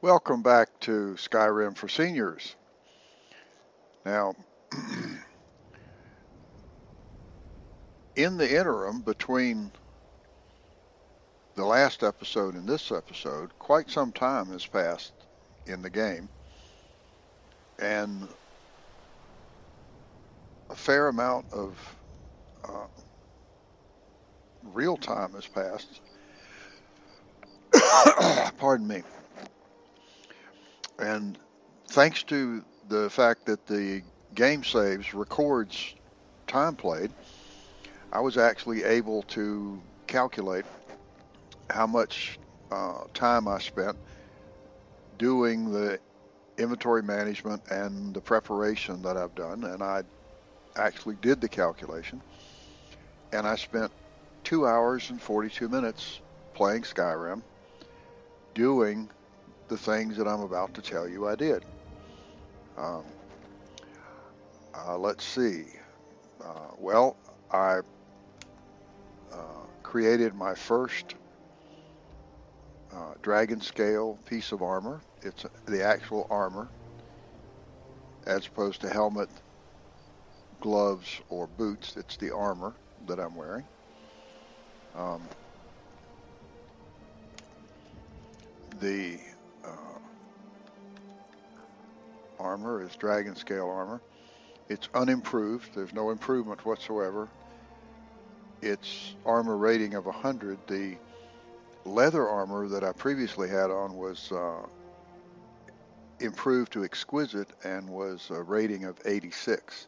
Welcome back to Skyrim for Seniors. Now, in the interim between the last episode and this episode, quite some time has passed in the game, and a fair amount of uh, real time has passed. Pardon me. And thanks to the fact that the game saves records time played, I was actually able to calculate how much time I spent doing the inventory management and the preparation that I've done. And I actually did the calculation, and I spent 2 hours and 42 minutes playing Skyrim doing the things that I'm about to tell you I did. Um, let's see. Well, I created my first dragon scale piece of armor. It's the actual armor as opposed to helmet, gloves, or boots. It's the armor that I'm wearing. Um, the armor is dragon scale armor. It's unimproved. There's no improvement whatsoever. Its armor rating of 100. The leather armor that I previously had on was improved to exquisite and was a rating of 86.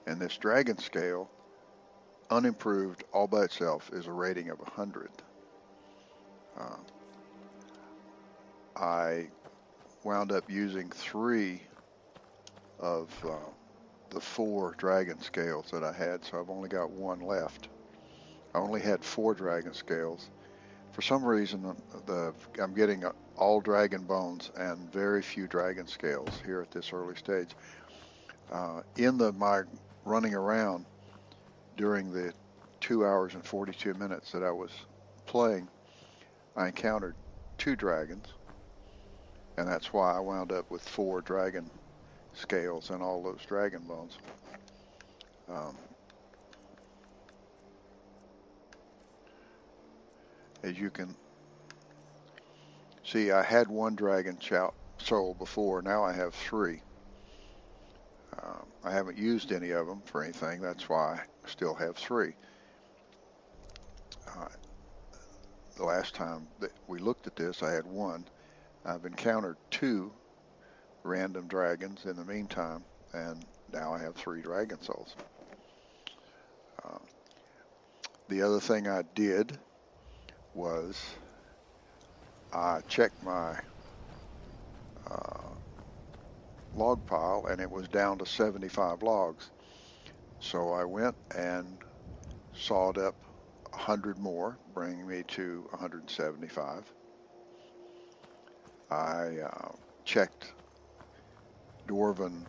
And this dragon scale, unimproved all by itself, is a rating of 100. Uh, I wound up using 3 of the 4 dragon scales that I had, so I've only got 1 left. I only had 4 dragon scales. For some reason, I'm getting all dragon bones and very few dragon scales here at this early stage. My running around during the 2 hours and 42 minutes that I was playing, I encountered 2 dragons, and that's why I wound up with 4 dragon scales and all those dragon bones. Um, as you can see, I had 1 dragon soul before. Now I have 3. I haven't used any of them for anything. That's why I still have 3. Uh, the last time that we looked at this, I had 1. I've encountered 2 random dragons in the meantime, and now I have 3 dragon souls. Uh, the other thing I did was I checked my log pile, and it was down to 75 logs. So I went and sawed up 100 more, bringing me to 175. I checked dwarven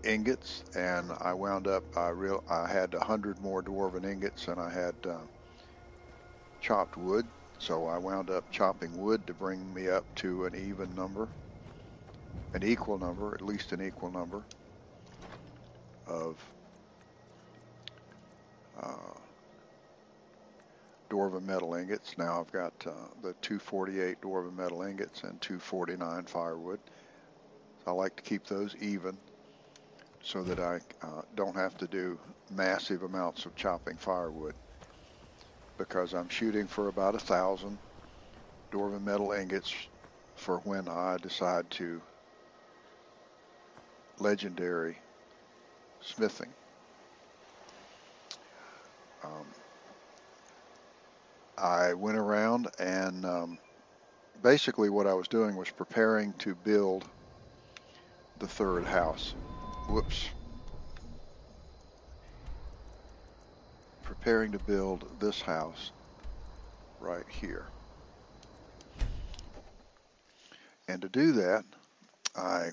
ingots, and I wound up, I had 100 more dwarven ingots, and I had chopped wood. So I wound up chopping wood to bring me up to an even number, an equal number, at least an equal number of dwarven metal ingots. Now I've got the 248 dwarven metal ingots and 249 firewood. So I like to keep those even so that I don't have to do massive amounts of chopping firewood, because I'm shooting for about 1,000 dwarven metal ingots for when I decide to legendary smithing. Um, I went around and basically what I was doing was preparing to build the 3rd house. Whoops. Preparing to build this house right here. And to do that, I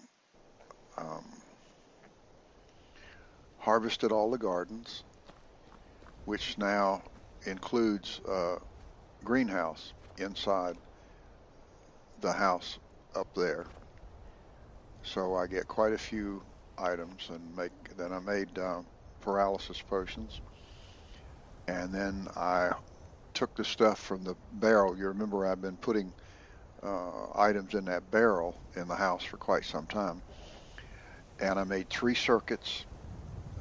harvested all the gardens, which now includes a greenhouse inside the house up there. So I get quite a few items and then I made paralysis potions. And then I took the stuff from the barrel. You remember I've been putting items in that barrel in the house for quite some time. And I made 3 circuits.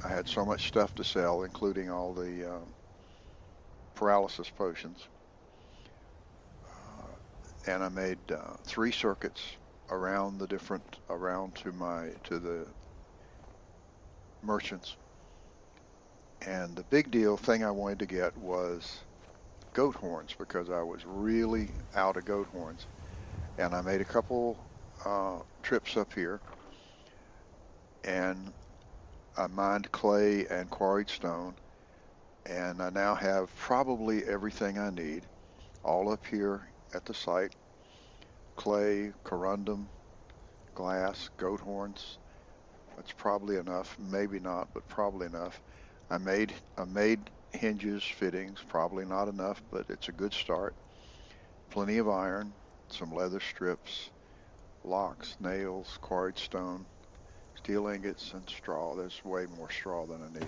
I had so much stuff to sell, including all the paralysis potions. And I made 3 circuits around to the merchants. And the big deal thing I wanted to get was goat horns because I was really out of goat horns. And I made a couple trips up here, and I mined clay and quarried stone, and I now have probably everything I need all up here at the site: clay, corundum, glass, goat horns. That's probably enough, maybe not, but probably enough. I made hinges, fittings, probably not enough, but it's a good start. Plenty of iron, some leather strips, locks, nails, quarried stone, steel ingots, and straw. There's way more straw than I need.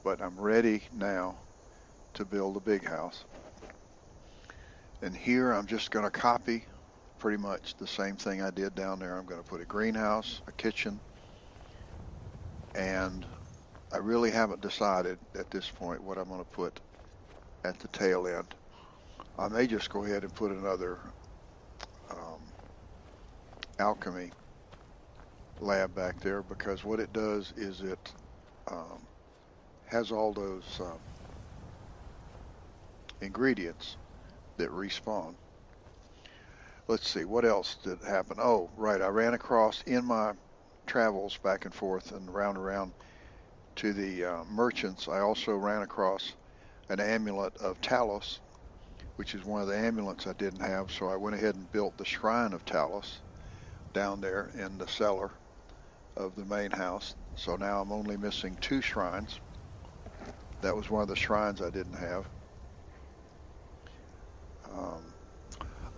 But I'm ready now to build a big house. And here I'm just going to copy pretty much the same thing I did down there. I'm going to put a greenhouse, a kitchen, and I really haven't decided at this point what I'm going to put at the tail end. I may just go ahead and put another alchemy lab back there, because what it does is it has all those ingredients that respawn. Let's see, what else did happen? Oh, right, I ran across in my travels back and forth and around to the merchants. I also ran across an amulet of Talos, which is one of the amulets I didn't have, so I went ahead and built the shrine of Talos down there in the cellar of the main house. So now I'm only missing 2 shrines. That was one of the shrines I didn't have.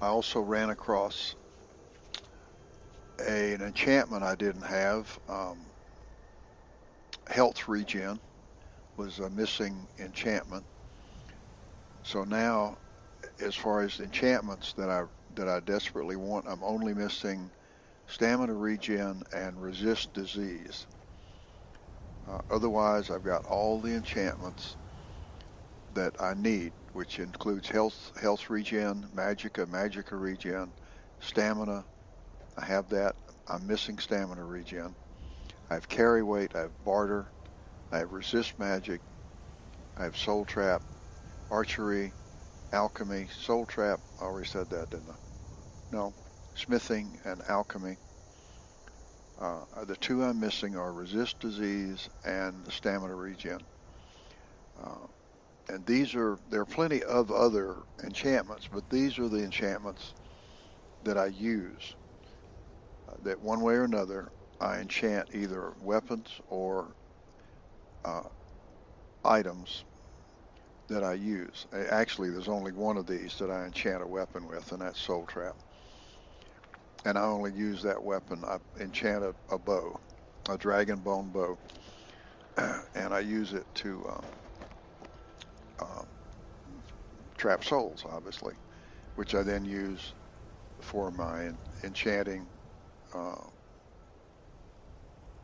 I also ran across an enchantment I didn't have. Health regen was a missing enchantment. So now, as far as enchantments that I desperately want, I'm only missing stamina regen and resist disease. Otherwise, I've got all the enchantments that I need, which includes health regen, magicka regen, stamina. I have that. I'm missing stamina regen. I have carry weight. I have barter. I have resist magic. I have soul trap, archery, alchemy, soul trap. I already said that, didn't I? No. Smithing and alchemy. The 2 I'm missing are resist disease and stamina regen. And there are plenty of other enchantments, but these are the enchantments that I use. That one way or another, I enchant either weapons or items that I use. Actually, there's only one of these that I enchant a weapon with, and that's soul trap. And I only use that weapon. I enchant a bow, a dragon bone bow, and I use it to trap souls, obviously, which I then use for my enchanting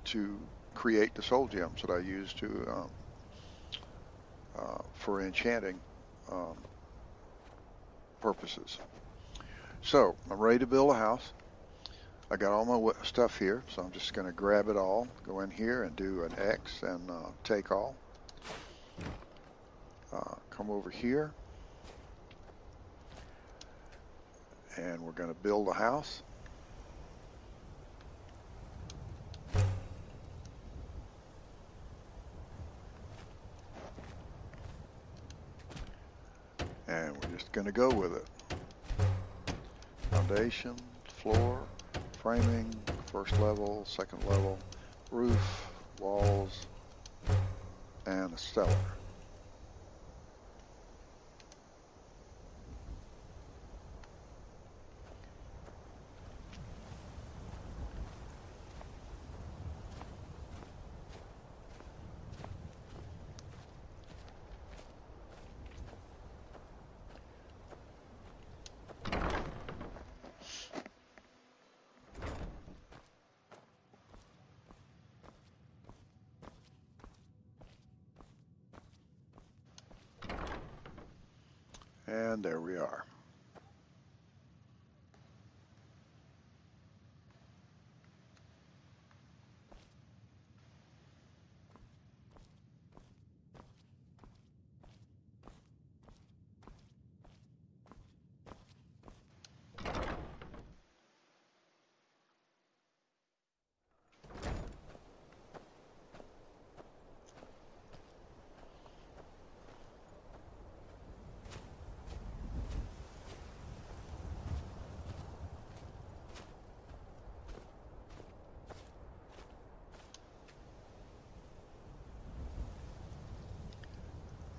to create the soul gems that I use for enchanting purposes. So I'm ready to build a house. I got all my stuff here, so I'm just going to grab it all, go in here and do an X and take all. Come over here, and we're going to build a house. And we're just going to go with it. Foundation, floor, framing, first level, second level, roof, walls, and a cellar. And there we are.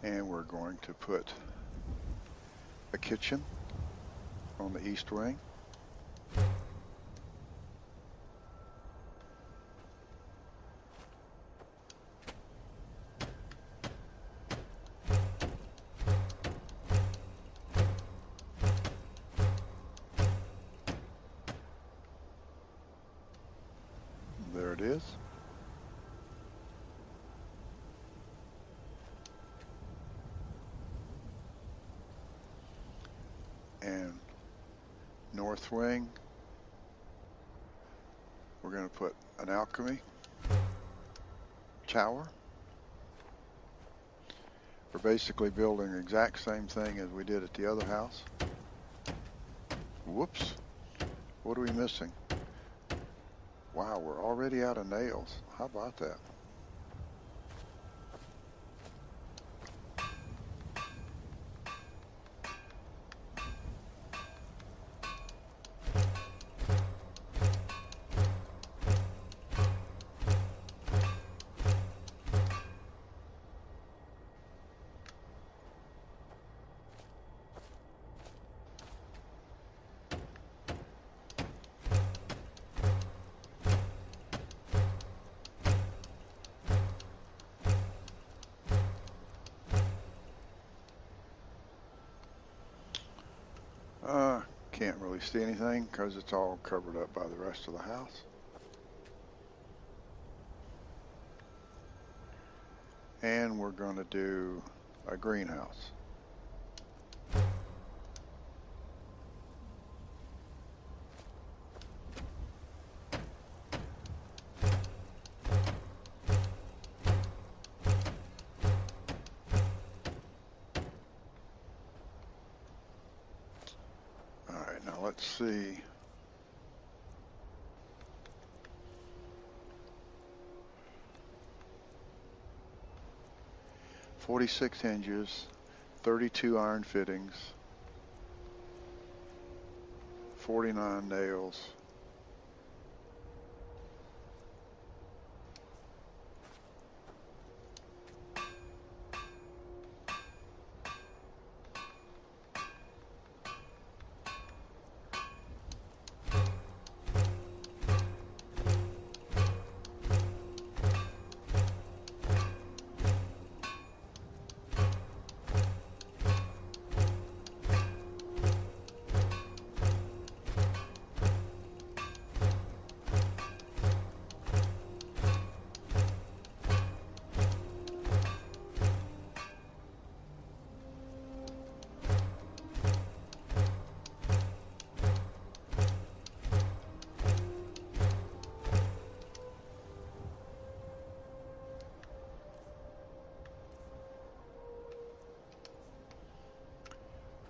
And we're going to put a kitchen on the east wing. There it is. And north wing, we're going to put an alchemy tower. We're basically building the exact same thing as we did at the other house. Whoops. What are we missing? Wow, we're already out of nails. How about that? Can't really see anything because it's all covered up by the rest of the house. And we're going to do a greenhouse. Now let's see. "46 hinges, 32 iron fittings, 49 nails."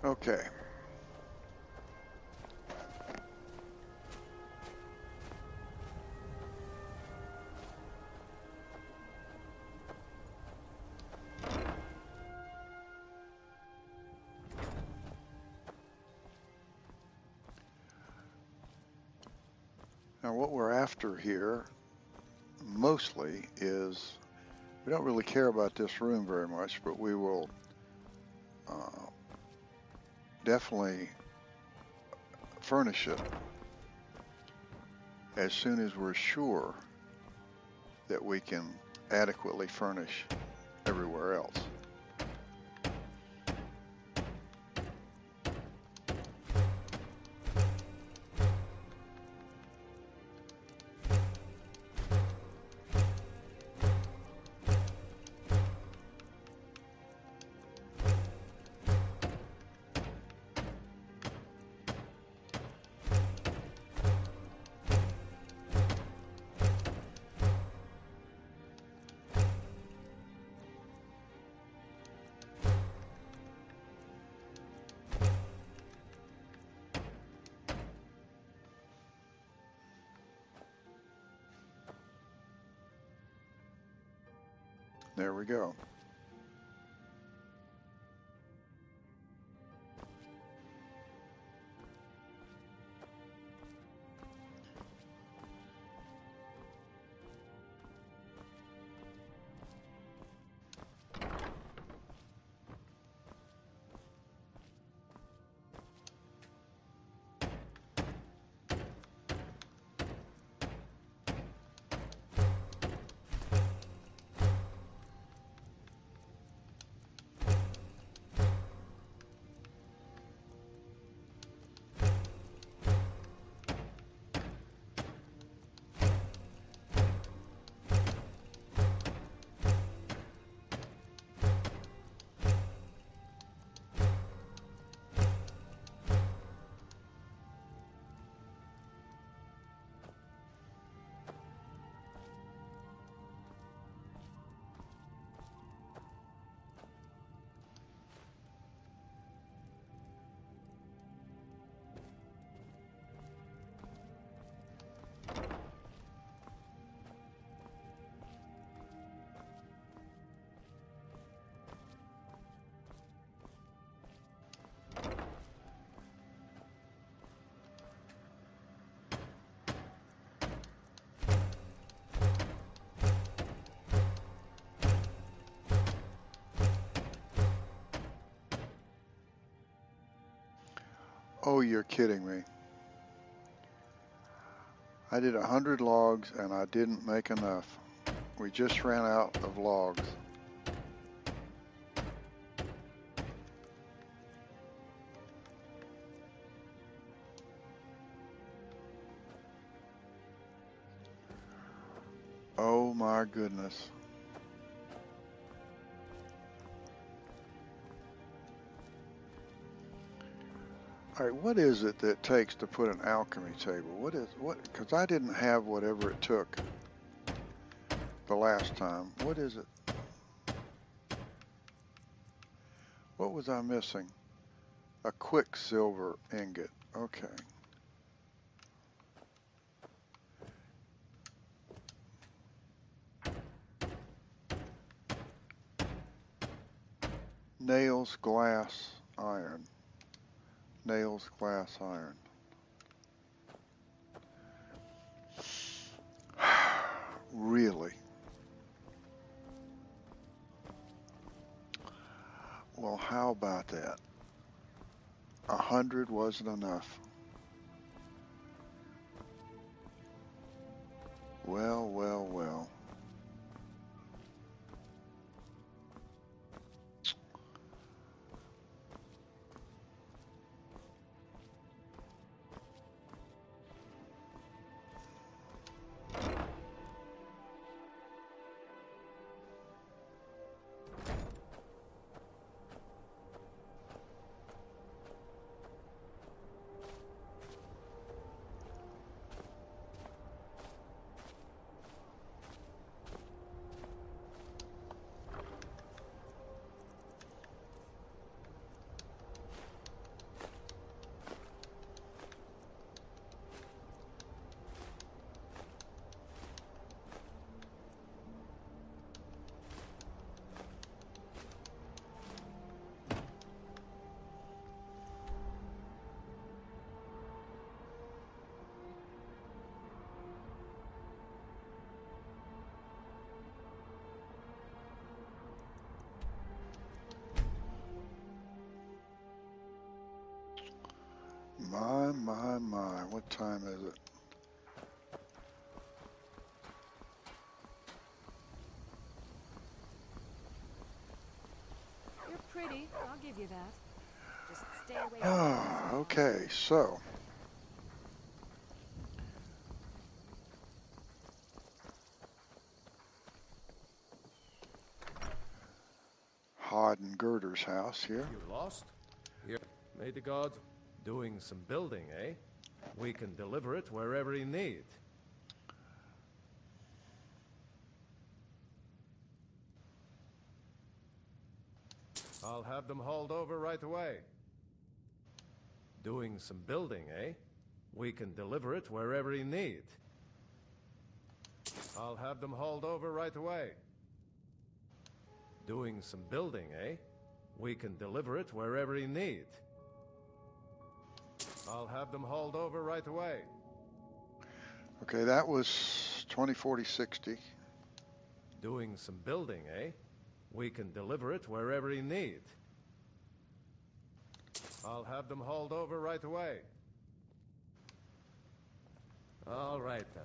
Okay. Now what we're after here mostly is, we don't really care about this room very much, but we will definitely furnish it as soon as we're sure that we can adequately furnish everywhere else. There we go. Oh, you're kidding me. I did 100 logs and I didn't make enough. We just ran out of logs. Oh my goodness. All right, what is it that takes to put an alchemy table? Because I didn't have whatever it took the last time. What is it? What was I missing? A quicksilver ingot. Okay. Nails, glass, iron. Nails, glass, iron. Really? Well, how about that? 100 wasn't enough. Well, well, well. My. What time is it? You're pretty, I'll give you that. Just stay away from Ah, okay, so. Hod and Girder's house here. You lost? Here. May the gods doing some building, eh? We can deliver it wherever you need. I'll have them hauled over right away. Doing some building, eh? We can deliver it wherever you need. I'll have them hauled over right away. Doing some building, eh? We can deliver it wherever you need. I'll have them hauled over right away. Okay, that was 20, 40, 60. Doing some building, eh? We can deliver it wherever you need. I'll have them hauled over right away. All right, then.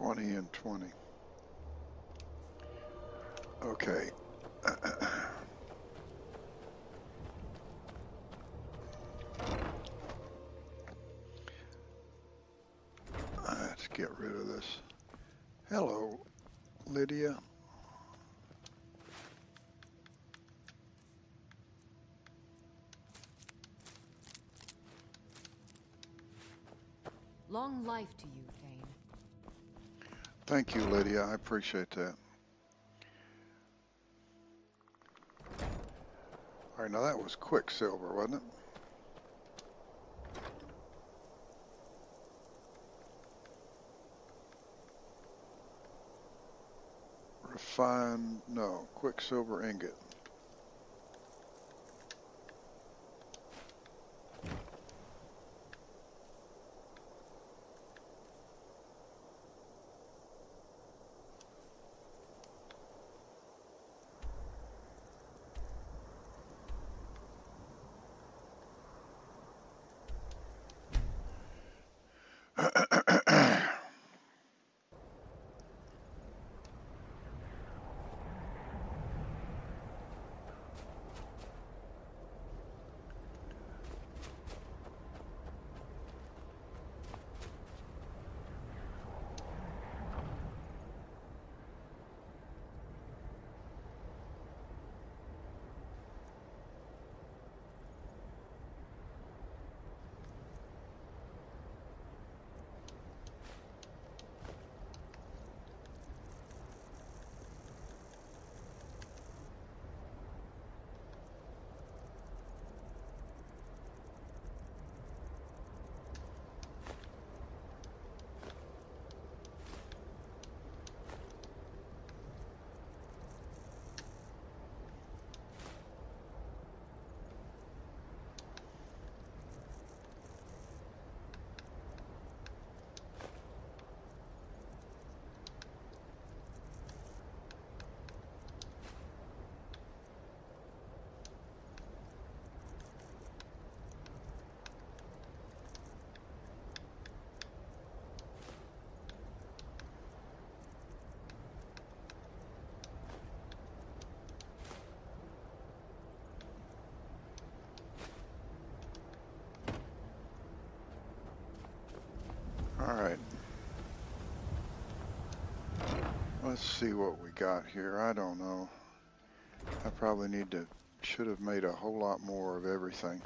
$20 and $20. Okay. Let's get rid of this. Hello, Lydia. Long life to you, Thane. Thank you, Lydia. I appreciate that. All right, now that was Quicksilver, wasn't it? Refined, no, Quicksilver ingot. All right. Let's see what we got here. I don't know. I probably should have made a whole lot more of everything.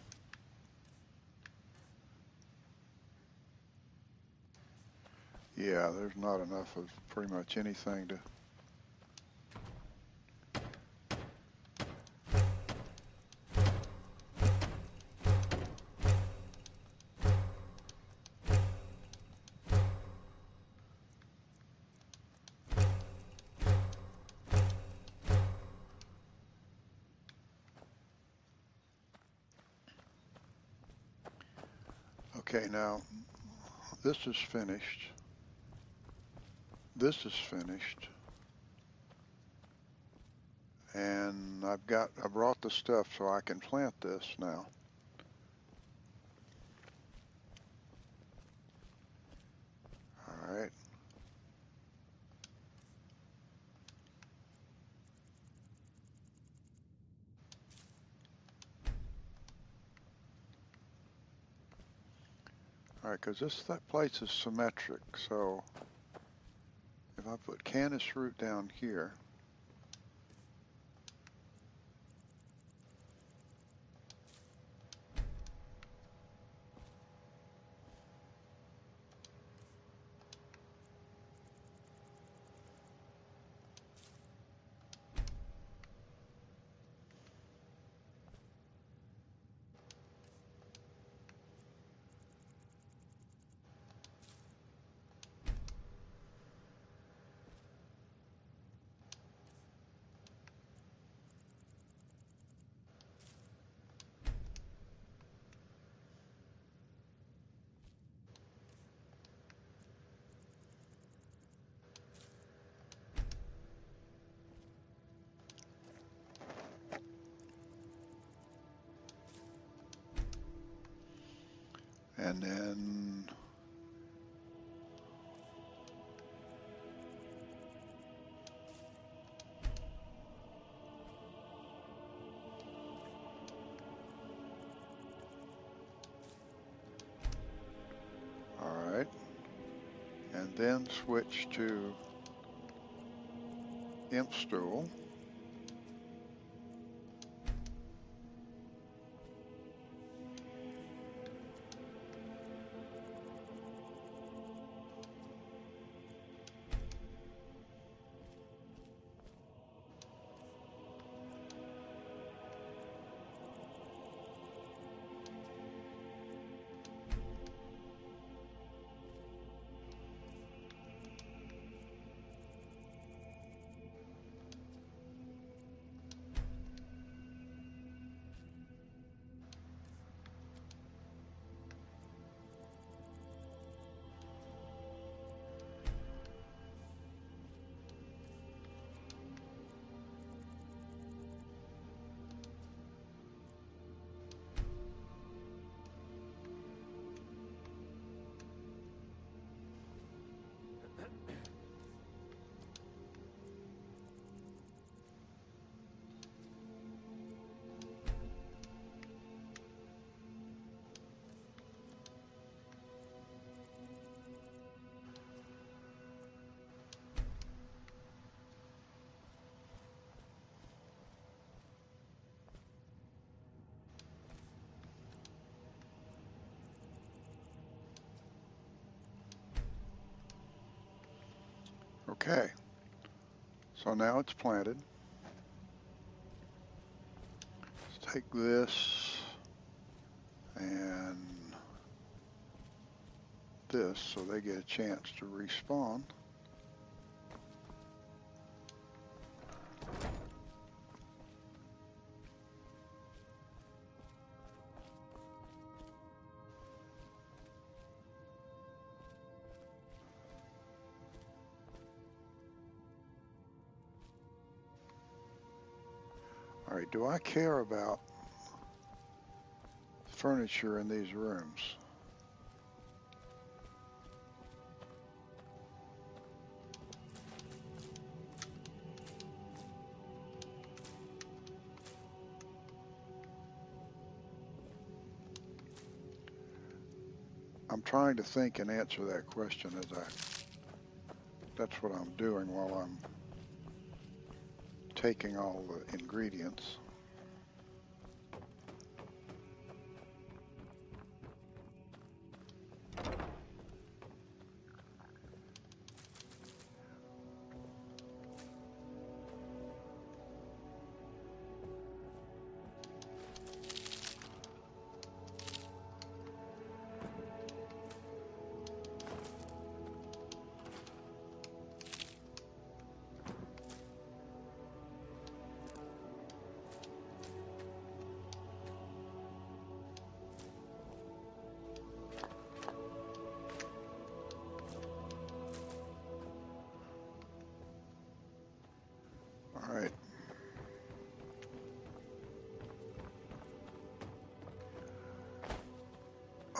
Yeah, there's not enough of pretty much anything to... Okay, now this is finished. This is finished. And I brought the stuff so I can plant this now. All right. All right, because that place is symmetric, so if I put canis root down here, and then all right, and then switch to imp stool. Okay, so now it's planted. Let's take this and this so they get a chance to respawn. All right, do I care about furniture in these rooms? I'm trying to think and answer that question that's what I'm doing while I'm taking all the ingredients.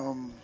Um,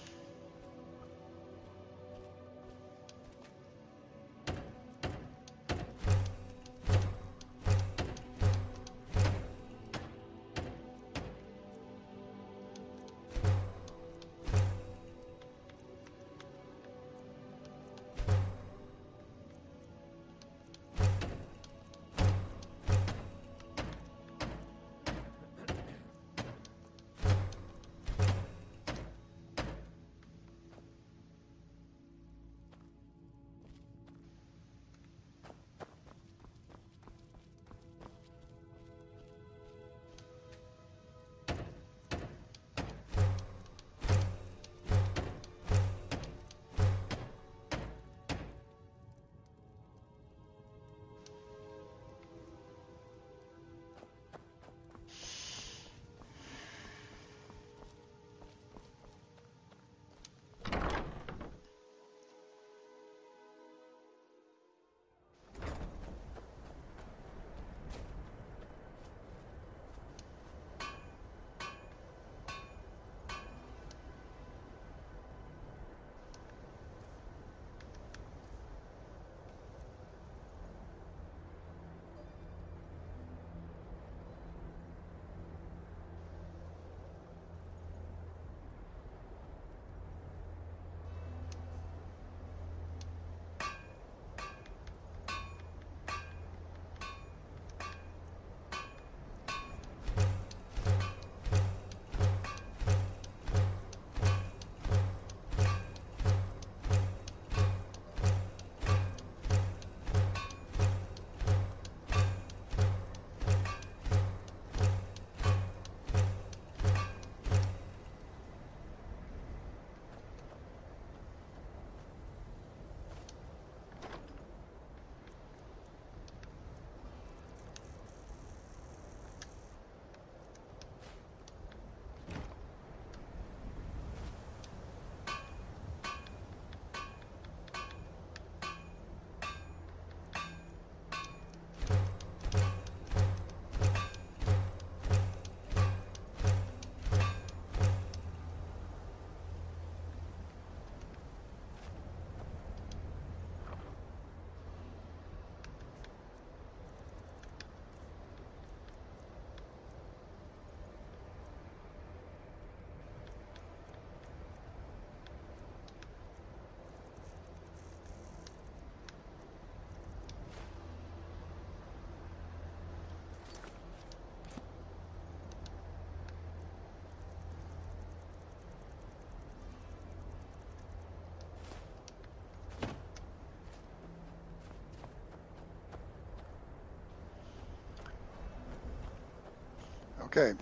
okay.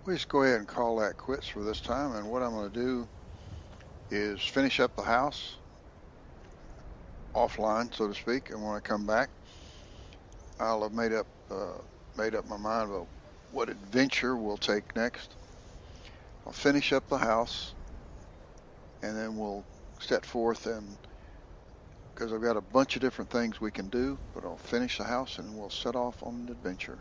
We just go ahead and call that quits for this time. And what I'm going to do is finish up the house offline, so to speak. And when I come back, I'll have made up my mind about what adventure we'll take next. I'll finish up the house, and then we'll set forth, and because I've got a bunch of different things we can do, but I'll finish the house and we'll set off on an adventure.